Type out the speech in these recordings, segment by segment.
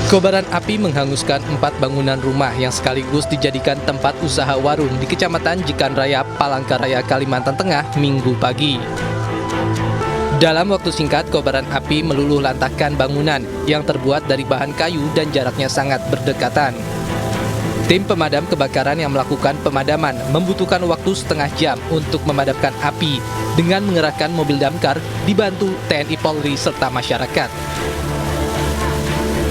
Kobaran api menghanguskan 4 bangunan rumah yang sekaligus dijadikan tempat usaha warung di Kecamatan Jekan Raya, Palangkaraya, Kalimantan Tengah, Minggu pagi. Dalam waktu singkat, kobaran api meluluh lantahkan bangunan yang terbuat dari bahan kayu dan jaraknya sangat berdekatan. Tim pemadam kebakaran yang melakukan pemadaman membutuhkan waktu setengah jam untuk memadamkan api dengan mengerahkan mobil damkar dibantu TNI Polri serta masyarakat.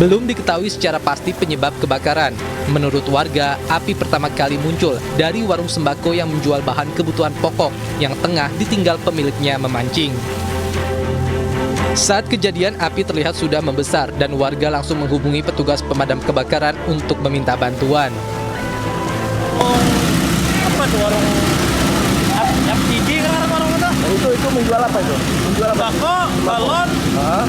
Belum diketahui secara pasti penyebab kebakaran. Menurut warga, api pertama kali muncul dari warung sembako yang menjual bahan kebutuhan pokok yang tengah ditinggal pemiliknya memancing. Saat kejadian, api terlihat sudah membesar dan warga langsung menghubungi petugas pemadam kebakaran untuk meminta bantuan. Apa tuh warung FCG kan warung itu? Itu menjual apa itu? Menjual apa? Sembako, balon,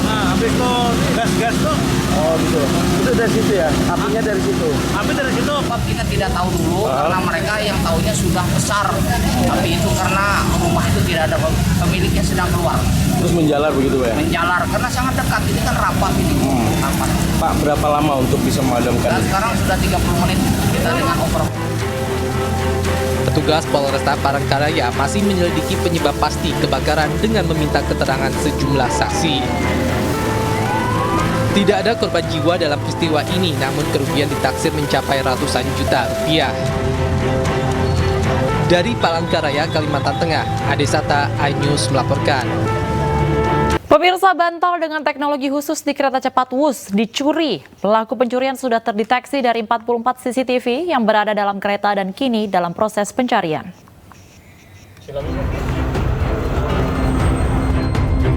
nah habis itu gas-gas tuh. Oh gitu. Itu dari situ ya? Apinya dari situ? Api dari situ. Kita tidak tahu dulu karena mereka yang tahunya sudah besar. Tapi itu karena rumah itu tidak ada pemiliknya sedang keluar. Terus menjalar begitu ya? Menjalar karena sangat dekat. Ini kan rapat ini. Rapat. Pak, berapa lama untuk bisa memadamkan? Dan sekarang sudah 30 menit kita dengan over. Petugas Polresta Palangkaraya masih menyelidiki penyebab pasti kebakaran dengan meminta keterangan sejumlah saksi. Tidak ada korban jiwa dalam peristiwa ini, namun kerugian ditaksir mencapai ratusan juta rupiah. Dari Palangkaraya, Kalimantan Tengah, Adesata, iNews melaporkan. Pemirsa, bantal dengan teknologi khusus di kereta cepat Wus dicuri. Pelaku pencurian sudah terdeteksi dari 44 CCTV yang berada dalam kereta dan kini dalam proses pencarian.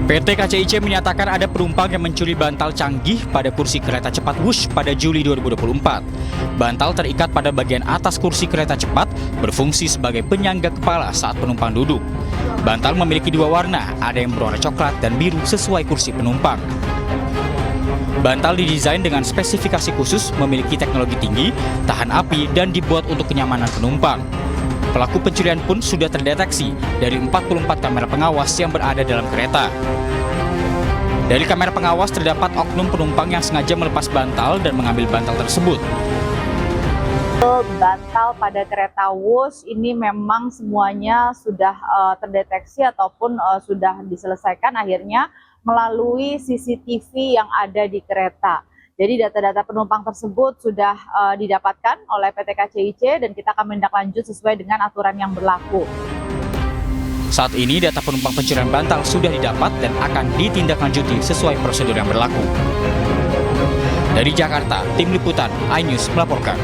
PT KCIC menyatakan ada penumpang yang mencuri bantal canggih pada kursi kereta cepat Wush pada Juli 2024. Bantal terikat pada bagian atas kursi kereta cepat berfungsi sebagai penyangga kepala saat penumpang duduk. Bantal memiliki 2 warna, ada yang berwarna coklat dan biru sesuai kursi penumpang. Bantal didesain dengan spesifikasi khusus, memiliki teknologi tinggi, tahan api, dan dibuat untuk kenyamanan penumpang. Pelaku pencurian pun sudah terdeteksi dari 44 kamera pengawas yang berada dalam kereta. Dari kamera pengawas terdapat oknum penumpang yang sengaja melepas bantal dan mengambil bantal tersebut. Bantal pada kereta Wus ini memang semuanya sudah terdeteksi ataupun sudah diselesaikan akhirnya melalui CCTV yang ada di kereta. Jadi data-data penumpang tersebut sudah didapatkan oleh PT KCIC dan kita akan menindaklanjut sesuai dengan aturan yang berlaku. Saat ini data penumpang pencurian bantal sudah didapat dan akan ditindaklanjuti sesuai prosedur yang berlaku. Dari Jakarta, Tim Liputan iNews melaporkan.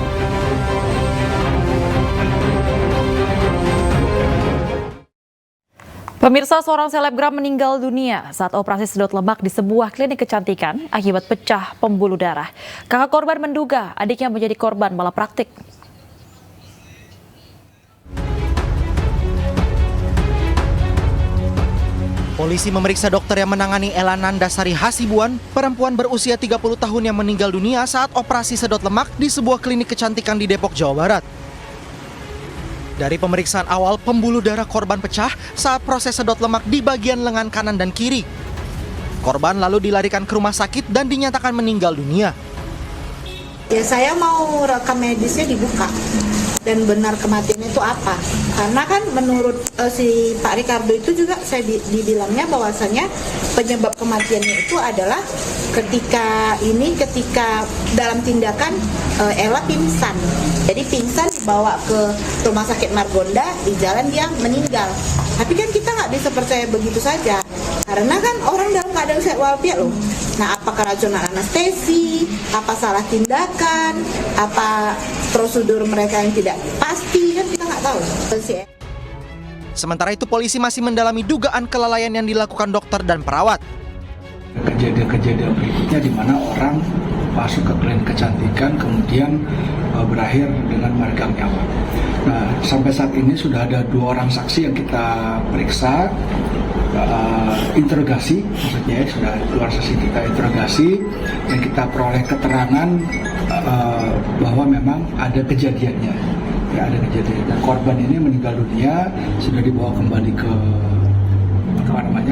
Pemirsa, seorang selebgram meninggal dunia saat operasi sedot lemak di sebuah klinik kecantikan akibat pecah pembuluh darah. Kakak korban menduga adiknya menjadi korban malapraktik. Polisi memeriksa dokter yang menangani Elananda Sari Hasibuan, perempuan berusia 30 tahun yang meninggal dunia saat operasi sedot lemak di sebuah klinik kecantikan di Depok, Jawa Barat. Dari pemeriksaan awal, pembuluh darah korban pecah saat proses sedot lemak di bagian lengan kanan dan kiri. Korban lalu dilarikan ke rumah sakit dan dinyatakan meninggal dunia. Ya, saya mau rekam medisnya dibuka dan benar kematiannya itu apa. Karena kan menurut si Pak Ricardo itu juga saya dibilangnya bahwasannya penyebab kematiannya itu adalah ketika dalam tindakan Ella pingsan. Jadi pingsan dibawa ke rumah sakit Margonda, di jalan dia meninggal. Tapi kan kita nggak bisa percaya begitu saja. Karena kan orang dalam keadaan sehat walafiat loh. Nah, apa keracunan anestesi, apa salah tindakan, apa prosedur mereka yang tidak pasti, kan kita nggak tahu. Sementara itu polisi masih mendalami dugaan kelalaian yang dilakukan dokter dan perawat. Kejadian-kejadian berikutnya di mana orang masuk ke klinik kecantikan kemudian berakhir dengan meregang nyawa. Nah, sampai saat ini sudah ada 2 orang saksi yang kita periksa, interogasi, maksudnya sudah 2 saksi kita interogasi dan kita peroleh keterangan bahwa memang ada kejadiannya. Ya, ada kejadian. Dan korban ini meninggal dunia, sudah dibawa kembali ke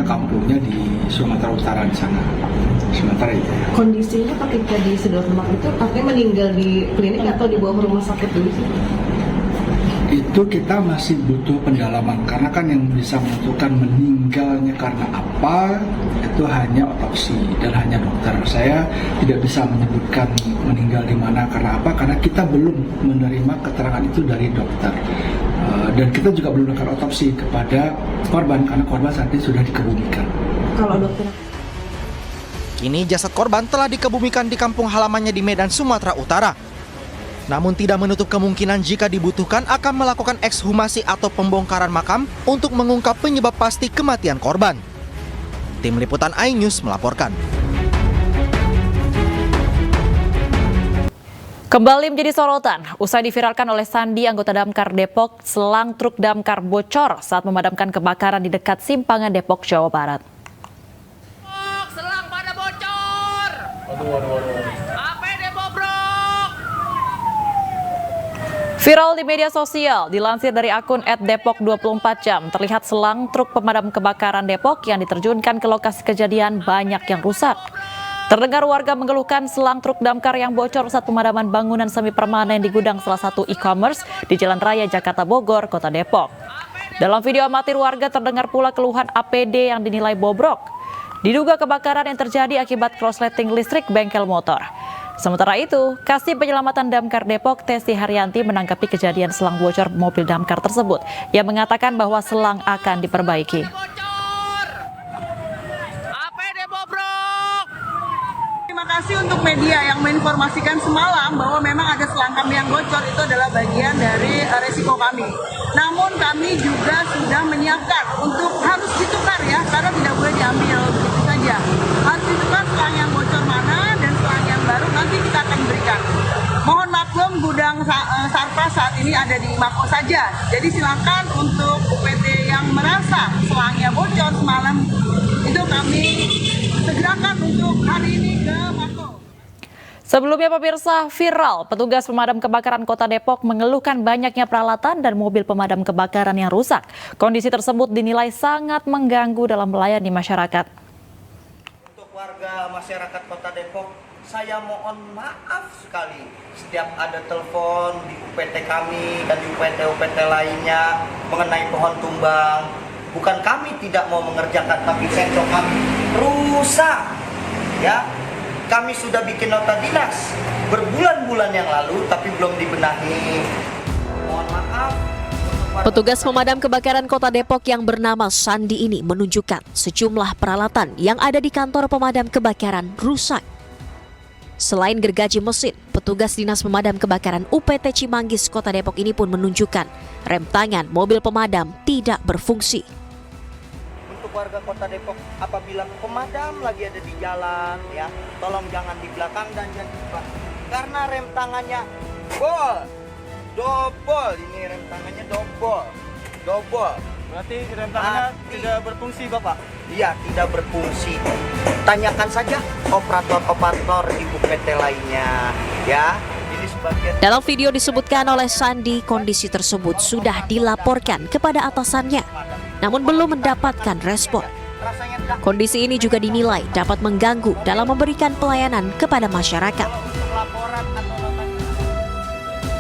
kampungnya di Sumatera Utara di sana. Sementara itu. Kondisinya ketika di Sedot Lemak itu artinya meninggal di klinik atau dibawa ke rumah sakit dulu sih? Itu kita masih butuh pendalaman karena kan yang bisa menentukan meninggalnya karena apa itu hanya otopsi dan hanya dokter. Saya tidak bisa menyebutkan meninggal di mana karena apa, karena kita belum menerima keterangan itu dari dokter. Dan kita juga belum melakukan otopsi kepada korban karena korban saat ini sudah dikebumikan. Kalau dokter, Kini jasad korban telah dikebumikan di kampung halamannya di Medan, Sumatera Utara. Namun tidak menutup kemungkinan jika dibutuhkan akan melakukan ekshumasi atau pembongkaran makam untuk mengungkap penyebab pasti kematian korban. Tim Liputan iNews melaporkan. Kembali menjadi sorotan, usai diviralkan oleh Sandi, anggota Damkar Depok, selang truk damkar bocor saat memadamkan kebakaran di dekat Simpangan Depok, Jawa Barat. Selang pada bocor. APD bobrok. Viral di media sosial, dilansir dari akun @depok24jam, terlihat selang truk pemadam kebakaran Depok yang diterjunkan ke lokasi kejadian banyak yang rusak. Terdengar warga mengeluhkan selang truk damkar yang bocor saat pemadaman bangunan semi permanen di gudang salah satu e-commerce di Jalan Raya Jakarta Bogor, Kota Depok. Dalam video amatir warga terdengar pula keluhan APD yang dinilai bobrok. Diduga kebakaran yang terjadi akibat korsleting listrik bengkel motor. Sementara itu, Kasih Penyelamatan Damkar Depok Tesi Haryanti menanggapi kejadian selang bocor mobil damkar tersebut. Ia mengatakan bahwa selang akan diperbaiki. Terima kasih untuk media yang menginformasikan semalam bahwa memang ada selang kami yang bocor, itu adalah bagian dari resiko kami. Namun kami juga sudah menyiapkan untuk harus ditukar ya, karena tidak boleh diambil begitu saja. Harus ditukar selang yang bocor mana dan selang yang baru nanti kita akan berikan. Mohon maklum gudang Sarpa saat ini ada di Mako saja. Jadi silakan untuk UPT yang merasa selangnya bocor semalam itu kami segerakan untuk hari ini ke Mako. Sebelumnya pemirsa, viral petugas pemadam kebakaran Kota Depok mengeluhkan banyaknya peralatan dan mobil pemadam kebakaran yang rusak. Kondisi tersebut dinilai sangat mengganggu dalam melayani masyarakat. Untuk warga masyarakat Kota Depok, saya mohon maaf sekali setiap ada telepon di UPT kami dan di UPT lainnya mengenai pohon tumbang. Bukan kami tidak mau mengerjakan, tapi sensor kami rusak. Ya, kami sudah bikin nota dinas berbulan-bulan yang lalu, tapi belum dibenahi. Mohon maaf. Petugas pemadam kebakaran Kota Depok yang bernama Sandi ini menunjukkan sejumlah peralatan yang ada di kantor pemadam kebakaran rusak. Selain gergaji mesin, petugas Dinas Pemadam Kebakaran UPT Cimanggis Kota Depok ini pun menunjukkan rem tangan mobil pemadam tidak berfungsi. Untuk warga Kota Depok, apabila pemadam lagi ada di jalan, ya, tolong jangan di belakang dan jangan di depan. Karena rem tangannya double, ini rem tangannya double. Berarti rem tangannya tidak berfungsi, Bapak? Iya, tidak berfungsi. Tanyakan saja operator-operator di UPT lainnya, ya. Ini sebagian. Dalam video disebutkan oleh Sandi, kondisi tersebut sudah dilaporkan kepada atasannya, namun belum mendapatkan respon. Kondisi ini juga dinilai dapat mengganggu dalam memberikan pelayanan kepada masyarakat.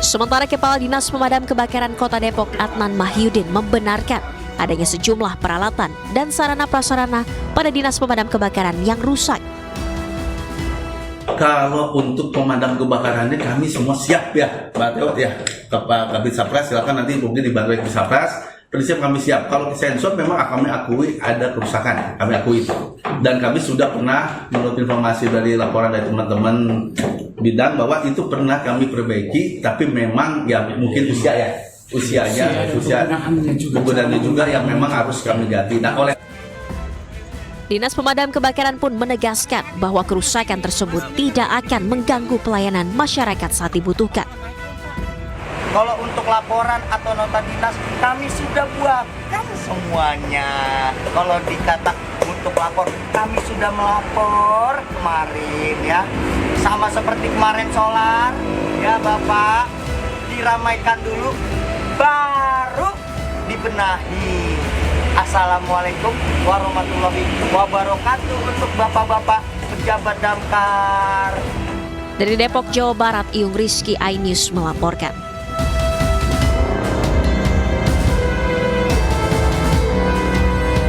Sementara Kepala Dinas Pemadam Kebakaran Kota Depok Adnan Mahyudin membenarkan adanya sejumlah peralatan dan sarana-prasarana pada Dinas Pemadam Kebakaran yang rusak. Kalau untuk pemadam kebakarannya kami semua siap ya, Mbak Teo ya. Kabit Sapras silakan nanti mungkin dibantu Kabit Sapras. Prinsip kami siap. Kalau sensor memang kami akui ada kerusakan, kami akui itu. Dan kami sudah pernah menurut informasi dari laporan dari teman-teman bidang bahwa itu pernah kami perbaiki, tapi memang ya mungkin usianya kegunaannya juga yang memang harus kami ganti. Nah, oleh Dinas Pemadam Kebakaran pun menegaskan bahwa kerusakan tersebut tidak akan mengganggu pelayanan masyarakat saat dibutuhkan. Kalau untuk laporan atau nota dinas kami sudah buatkan semuanya. Kalau dikata untuk lapor, kami sudah melapor kemarin ya. Sama seperti kemarin solar ya Bapak, diramaikan dulu baru dibenahi. Assalamualaikum warahmatullahi wabarakatuh untuk bapak-bapak pejabat damkar. Dari Depok, Jawa Barat, Iyung Rizky, iNews melaporkan.